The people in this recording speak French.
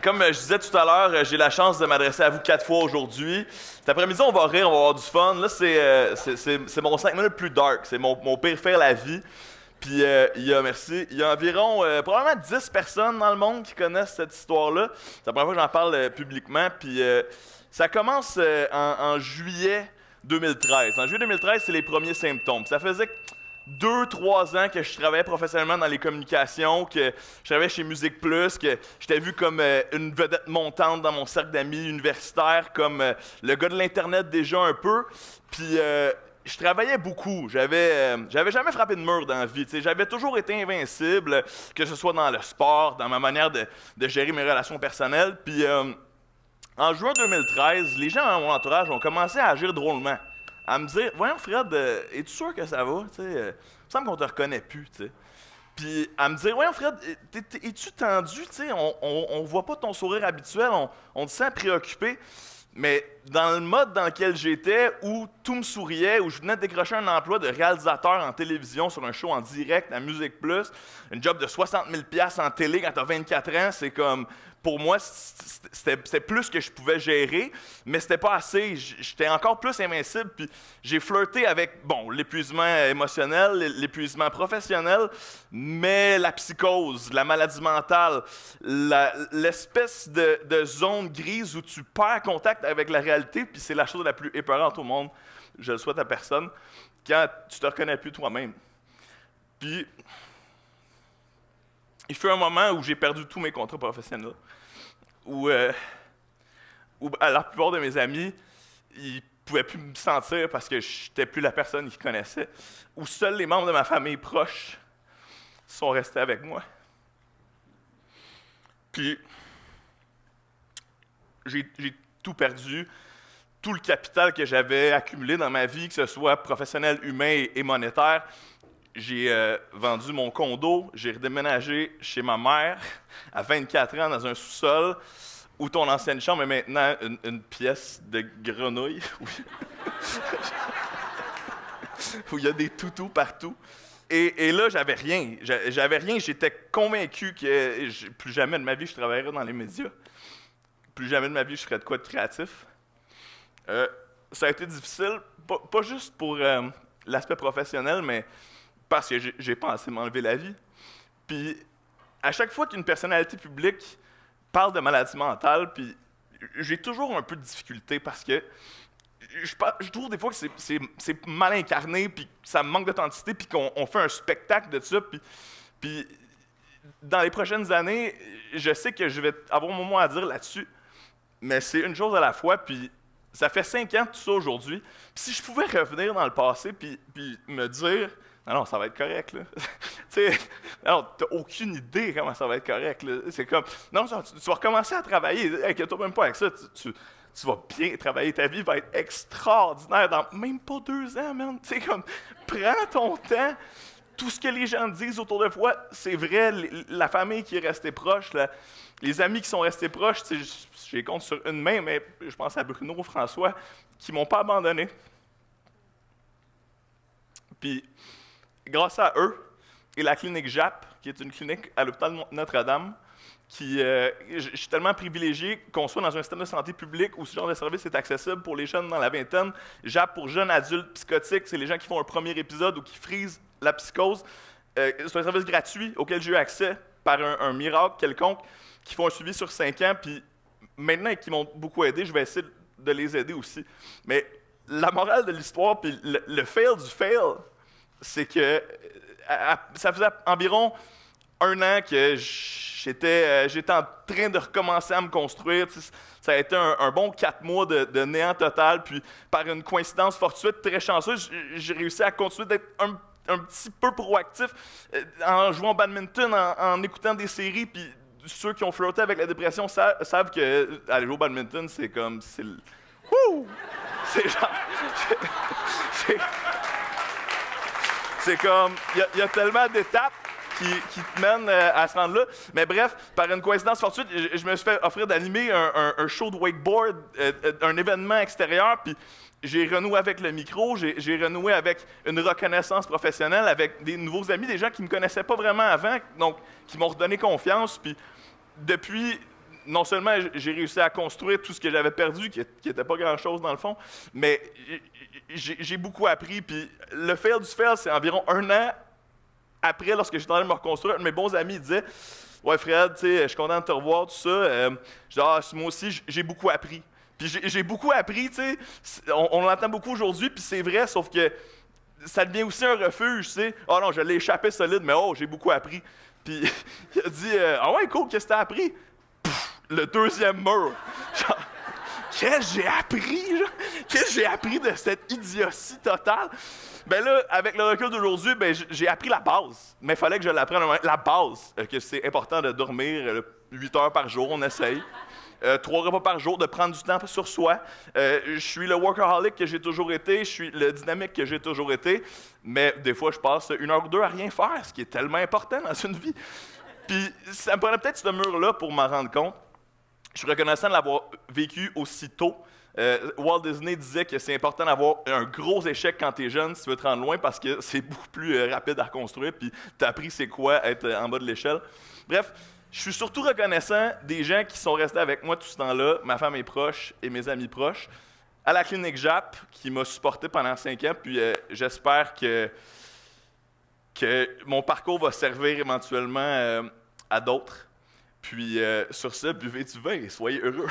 Comme je disais tout à l'heure, j'ai la chance de m'adresser à vous 4 fois aujourd'hui. Cet après-midi, on va rire, on va avoir du fun. Là, c'est mon 5 minutes plus dark. C'est mon pire faire la vie. Puis il y a environ probablement 10 personnes dans le monde qui connaissent cette histoire-là. C'est la première fois que j'en parle publiquement. Puis ça commence en juillet 2013. En juillet 2013, c'est les premiers symptômes. Ça faisait 2-3 ans que je travaillais professionnellement dans les communications, que je travaillais chez Musique Plus, que j'étais vu comme une vedette montante dans mon cercle d'amis universitaires, comme le gars de l'Internet déjà un peu. Puis je travaillais beaucoup. J'avais jamais frappé de mur dans la vie. T'sais. J'avais toujours été invincible, que ce soit dans le sport, dans ma manière de gérer mes relations personnelles. Puis en juin 2013, les gens dans mon entourage ont commencé à agir drôlement. À me dire, voyons Fred, es-tu sûr que ça va? Il me semble qu'on te reconnaît plus. T'sais. Puis à me dire, voyons Fred, es-tu tendu? On voit pas ton sourire habituel, on te sent préoccupé. Mais dans le mode dans lequel j'étais, où tout me souriait, où je venais de décrocher un emploi de réalisateur en télévision sur un show en direct à Musique Plus, une job de 60 000 $ en télé quand t'as 24 ans, c'est comme... Pour moi, c'était plus que je pouvais gérer, mais c'était pas assez. J'étais encore plus invincible, puis j'ai flirté avec, bon, l'épuisement émotionnel, l'épuisement professionnel, mais la psychose, la maladie mentale, l'espèce de zone grise où tu perds contact avec la réalité, puis c'est la chose la plus épeurante au monde, je le souhaite à personne, quand tu te reconnais plus toi-même. Puis, il fut un moment où j'ai perdu tous mes contrats professionnels, où la plupart de mes amis, ils ne pouvaient plus me sentir parce que je n'étais plus la personne qu'ils connaissaient, où seuls les membres de ma famille proche sont restés avec moi. Puis, j'ai tout perdu, tout le capital que j'avais accumulé dans ma vie, que ce soit professionnel, humain et monétaire. J'ai vendu mon condo, j'ai redéménagé chez ma mère à 24 ans dans un sous-sol où ton ancienne chambre est maintenant une pièce de grenouille où il y a des toutous partout. Et là, j'avais rien. J'étais convaincu que plus jamais de ma vie je travaillerais dans les médias. Plus jamais de ma vie je ferais de quoi de créatif. Ça a été difficile, pas juste pour l'aspect professionnel, mais parce que j'ai pensé m'enlever la vie. Puis, à chaque fois qu'une personnalité publique parle de maladie mentale, puis j'ai toujours un peu de difficulté parce que je trouve des fois que c'est mal incarné, puis ça me manque d'authenticité, puis qu'on fait un spectacle de ça. Puis, dans les prochaines années, je sais que je vais avoir mon mot à dire là-dessus, mais c'est une chose à la fois, puis ça fait 5 ans tout ça aujourd'hui. Puis si je pouvais revenir dans le passé, puis me dire... Non, ça va être correct, là. Tu sais, t'as aucune idée comment ça va être correct, là. C'est comme, non, tu vas recommencer à travailler. Inquiète-toi même pas avec ça. Tu vas bien travailler. Ta vie va être extraordinaire dans même pas 2 ans, man. Tu sais, comme, prends ton temps. Tout ce que les gens disent autour de toi, c'est vrai. La famille qui est restée proche, les amis qui sont restés proches, tu sais, je les compte sur une main, mais je pense à Bruno, François, qui m'ont pas abandonné. Puis, grâce à eux et la clinique JAP, qui est une clinique à l'hôpital Notre-Dame, je suis tellement privilégié qu'on soit dans un système de santé public où ce genre de service est accessible pour les jeunes dans la vingtaine. JAP pour jeunes adultes psychotiques, c'est les gens qui font un premier épisode ou qui frisent la psychose. C'est un service gratuit auquel j'ai eu accès par un miracle quelconque, qui font un suivi sur 5 ans, puis maintenant qui m'ont beaucoup aidé, je vais essayer de les aider aussi. Mais la morale de l'histoire, puis le fail du fail, c'est que ça faisait environ 1 an que j'étais en train de recommencer à me construire. Ça a été un bon 4 mois de néant total. Puis, par une coïncidence fortuite, très chanceuse, j'ai réussi à continuer d'être un petit peu proactif en jouant au badminton, en écoutant des séries. Puis, ceux qui ont flirté avec la dépression savent que aller jouer au badminton, c'est comme... Wouh! C'est genre... C'est comme, il y a tellement d'étapes qui te mènent à se rendre là. Mais bref, par une coïncidence fortuite, je me suis fait offrir d'animer un show de wakeboard, un événement extérieur, puis j'ai renoué avec le micro, j'ai renoué avec une reconnaissance professionnelle, avec des nouveaux amis, des gens qui ne me connaissaient pas vraiment avant, donc qui m'ont redonné confiance. Puis depuis non seulement j'ai réussi à construire tout ce que j'avais perdu, qui n'était pas grand-chose dans le fond, mais j'ai beaucoup appris. Puis le fail du fail, c'est environ 1 an après, lorsque j'étais en train de me reconstruire. Un de mes bons amis disait « Ouais, Fred, tu sais, je suis content de te revoir, tout ça. Je dis, ah, moi aussi, j'ai beaucoup appris. » Puis j'ai beaucoup appris, tu sais. On l'entend beaucoup aujourd'hui, puis c'est vrai, sauf que ça devient aussi un refuge, tu sais. « Ah non, je l'ai échappé solide, mais oh, j'ai beaucoup appris. » Puis il a dit « Ah ouais, cool, qu'est-ce que t'as appris? » Le deuxième mur. Genre, qu'est-ce que j'ai appris, genre? Qu'est-ce que j'ai appris de cette idiotie totale? Ben là, avec le recul d'aujourd'hui, ben j'ai appris la base. Mais il fallait que je l'apprenne. La base, que c'est important de dormir 8 heures par jour, on essaye. 3 repas par jour, de prendre du temps sur soi. Je suis le workaholic que j'ai toujours été, je suis le dynamique que j'ai toujours été, mais des fois, je passe 1 heure ou 2 à rien faire, ce qui est tellement important dans une vie. Puis ça me prenait peut-être ce mur-là pour m'en rendre compte. Je suis reconnaissant de l'avoir vécu aussi tôt. Walt Disney disait que c'est important d'avoir un gros échec quand tu es jeune si tu veux te rendre loin parce que c'est beaucoup plus rapide à reconstruire, puis tu as appris c'est quoi être en bas de l'échelle. Bref, je suis surtout reconnaissant des gens qui sont restés avec moi tout ce temps-là, ma femme est proche et mes amis proches, à la clinique JAP qui m'a supporté pendant 5 ans, puis j'espère que mon parcours va servir éventuellement à d'autres. Puis sur ça, buvez du vin et soyez heureux.